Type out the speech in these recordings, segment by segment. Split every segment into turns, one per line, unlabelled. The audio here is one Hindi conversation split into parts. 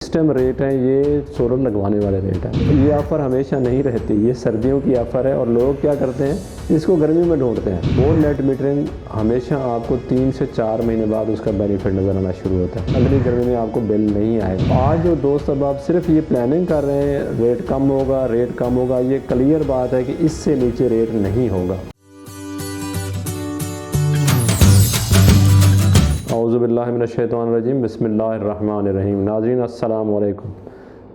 इस टाइम रेट हैं ये सोलर लगवाने वाले रेट हैं। ये ऑफ़र हमेशा नहीं रहती, ये सर्दियों की ऑफ़र है और लोग क्या करते हैं इसको गर्मी में ढूंढते हैं। वो नेट मीटरिंग हमेशा आपको 3 से 4 महीने बाद उसका बेनिफिट नज़र आना शुरू होता है। अगली गर्मी में आपको बिल नहीं आएगा। आज जो दोस्त अब आप सिर्फ ये प्लानिंग कर रहे हैं रेट कम होगा, ये क्लियर बात है कि इससे नीचे रेट नहीं होगा। औज़ुबिल्लाहि मिनश्शैतानिर्रजीम, बिस्मिल्लाहिर्रहमानिर्रहीम। नाज़रीन अस्सलाम वालेकुम।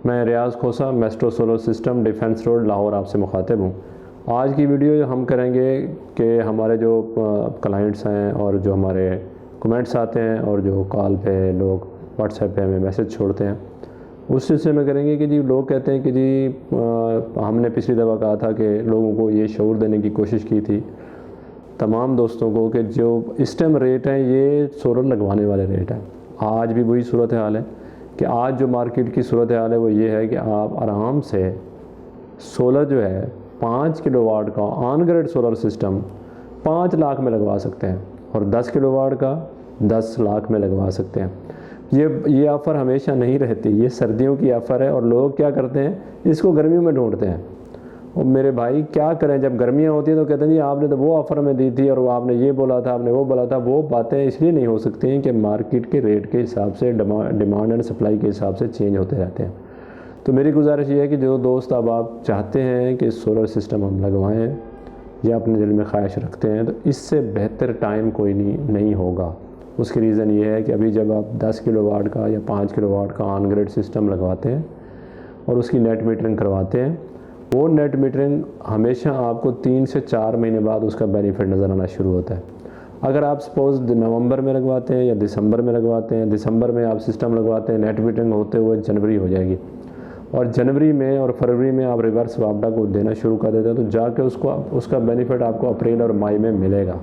मैं Riaz Khosa, Maestro solar system, defence road, Lahore आपसे मुखातिब हूँ। आज की वीडियो हम करेंगे कि हमारे जो क्लाइंट्स हैं और जो हमारे कमेंट्स आते हैं और जो कॉल पे लोग व्हाट्सएप पे हमें मैसेज छोड़ते हैं, उस सिलसिले में करेंगे कि जी लोग कहते हैं कि जी हमने पिछली दफ़ा कहा था कि लोगों को ये शऊर देने की कोशिश की थी तमाम दोस्तों को कि जो इस टाइम रेट हैं ये सोलर लगवाने वाले रेट हैं। आज भी वही सूरत हाल है कि आज जो मार्केट की सूरत हाल है वो ये है कि आप आराम से सोलर जो है 5 किलोवाट का on grid solar system 5 lakh में लगवा सकते हैं और 10 किलोवाट का 10 लाख में लगवा सकते हैं। ये ऑफ़र हमेशा नहीं रहती, ये सर्दियों की ऑफ़र है और लोग क्या करते हैं इसको गर्मियों में ढूंढते हैं। और मेरे भाई क्या करें, जब गर्मियाँ होती हैं तो कहते हैं जी आपने तो वो ऑफ़र में दी थी और वो आपने ये बोला था, आपने वो बोला था। वो बातें इसलिए नहीं हो सकती हैं कि मार्केट के रेट के हिसाब से डिमांड एंड सप्लाई के हिसाब से चेंज होते रहते हैं। तो मेरी गुजारिश ये है कि जो दोस्त अब आप चाहते हैं कि सोलर सिस्टम हम लगवाएँ या अपने दिल में ख्वाहिश रखते हैं, तो इससे बेहतर टाइम कोई नहीं होगा। उसकी रीज़न ये है कि अभी जब आप 10 किलोवाट का या 5 किलोवाट का ऑन ग्रिड सिस्टम लगवाते हैं और उसकी नेट मीटरिंग करवाते हैं, वो नेट मीटरिंग हमेशा आपको 3 से 4 महीने बाद उसका बेनिफिट नज़र आना शुरू होता है। अगर आप सपोज़ नवंबर में लगवाते हैं या दिसंबर में लगवाते हैं, दिसंबर में आप सिस्टम लगवाते हैं, नेट मीटरिंग होते हुए जनवरी हो जाएगी और जनवरी में और फरवरी में आप रिवर्स वापडा को देना शुरू कर देते हैं, तो जाके उसका बेनिफिट आपको अप्रैल और मई में मिलेगा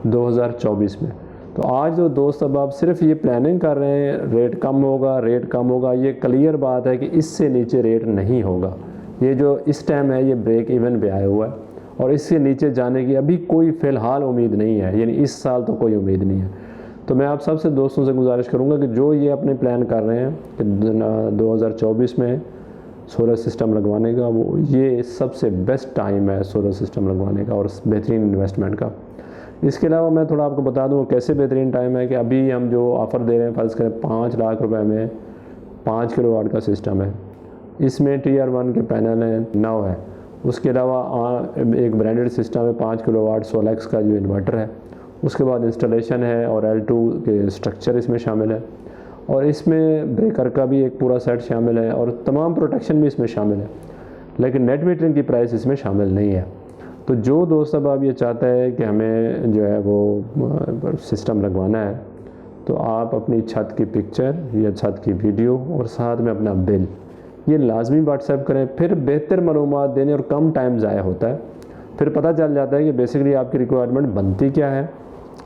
2024 में। तो आज जो दोस्त अब आप सिर्फ ये प्लानिंग कर रहे हैं रेट कम होगा, ये क्लियर बात है कि इससे नीचे रेट नहीं होगा। ये जो इस टाइम है ये ब्रेक इवन पे आया हुआ है और इससे नीचे जाने की अभी कोई फ़िलहाल उम्मीद नहीं है, यानी इस साल तो कोई उम्मीद नहीं है। तो मैं आप सबसे दोस्तों से गुजारिश करूंगा कि जो ये अपने प्लान कर रहे हैं कि 2024 में सोलर सिस्टम लगवाने का, वो ये सबसे बेस्ट टाइम है सोलर सिस्टम लगवाने का और बेहतरीन इन्वेस्टमेंट का। इसके अलावा मैं थोड़ा आपको बता दूँ कैसे बेहतरीन टाइम है कि अभी हम जो ऑफ़र दे रहे हैं, फ़र्ज़ करें 5 लाख रुपए में 5 किलोवाट का सिस्टम है। इसमें Tier 1 के पैनल हैं 9 है। उसके अलावा एक ब्रांडेड सिस्टम है 5 किलोवाट सोलेक्स का जो इन्वर्टर है। उसके बाद इंस्टॉलेशन है और L2 के स्ट्रक्चर इसमें शामिल है और इसमें ब्रेकर का भी एक पूरा सेट शामिल है और तमाम प्रोटेक्शन भी इसमें शामिल है, लेकिन नेट मीटरिंग की प्राइस इसमें शामिल नहीं है। तो जो दोस्त अब ये चाहता है कि हमें जो है वो सिस्टम लगवाना है, तो आप अपनी छत की पिक्चर या छत की वीडियो और साथ में अपना बिल ये लाजमी व्हाट्सएप करें। फिर बेहतर मालूमात देने और कम टाइम ज़ाया होता है, फिर पता चल जाता है कि बेसिकली आपकी रिक्वायरमेंट बनती क्या है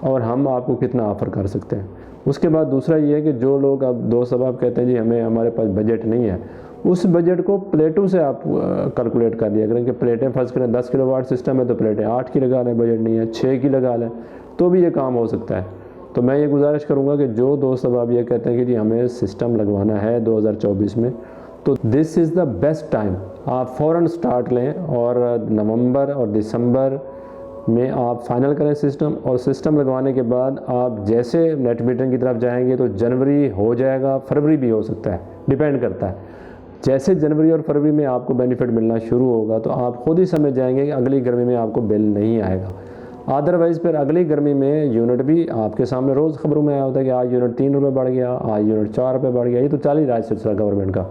और हम आपको कितना ऑफ़र कर सकते हैं। उसके बाद दूसरा ये है कि जो लोग अब दोस्त अब आप कहते हैं जी हमारे पास बजट नहीं है, उस बजट को प्लेटों से आप कैलकुलेट कर लिया करें कि प्लेटें फ़र्ज़ करें 10 किलोवाट सिस्टम है तो प्लेटें 8 की लगा लें, बजट नहीं है 6 की लगा लें, तो भी ये काम हो सकता है। तो मैं ये गुजारिश करूँगा कि जो दोस्त अब आप ये कहते हैं कि जी हमें सिस्टम लगवाना है 2024 में, तो this is the best time. आप फ़ौरन स्टार्ट लें और नवंबर और दिसंबर में आप फाइनल करें सिस्टम, और सिस्टम लगवाने के बाद आप जैसे नेट मीटरिंग की तरफ जाएंगे तो जनवरी हो जाएगा, फरवरी भी हो सकता है, डिपेंड करता है। जैसे जनवरी और फरवरी में आपको बेनिफिट मिलना शुरू होगा तो आप खुद ही समझ जाएंगे कि अगली गर्मी में आपको बिल नहीं आएगा। अदरवाइज़ फिर अगली गर्मी में यूनिट भी आपके सामने रोज़ खबरों में आया होता है कि आज यूनिट 3 रुपये बढ़ गया, आज यूनिट 4 रुपये बढ़ गया। ये तो चल ही रहा है सिलसिला गवर्नमेंट का,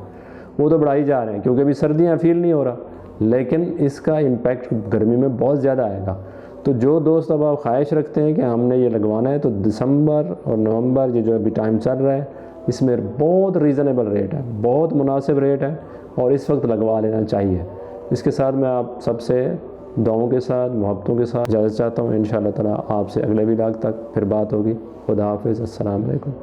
वो तो बढ़ाई जा रहे हैं क्योंकि अभी सर्दियाँ फील नहीं हो रहा, लेकिन इसका इम्पैक्ट गर्मी में बहुत ज़्यादा आएगा। तो जो दोस्त अब आप ख्वाहिश रखते हैं कि हमने ये लगवाना है, तो दिसंबर और नवंबर ये जो अभी टाइम चल रहा है इसमें बहुत रीज़नेबल रेट है, बहुत मुनासिब रेट है और इस वक्त लगवा लेना चाहिए। इसके साथ मैं आप सबसे दुआओं के साथ, मोहब्बतों के साथ इजाज़त चाहता हूँ। इंशाअल्लाह ताला आपसे अगले व्लॉग तक फिर बात होगी। खुदा हाफिज़, अस्सलाम वालेकुम।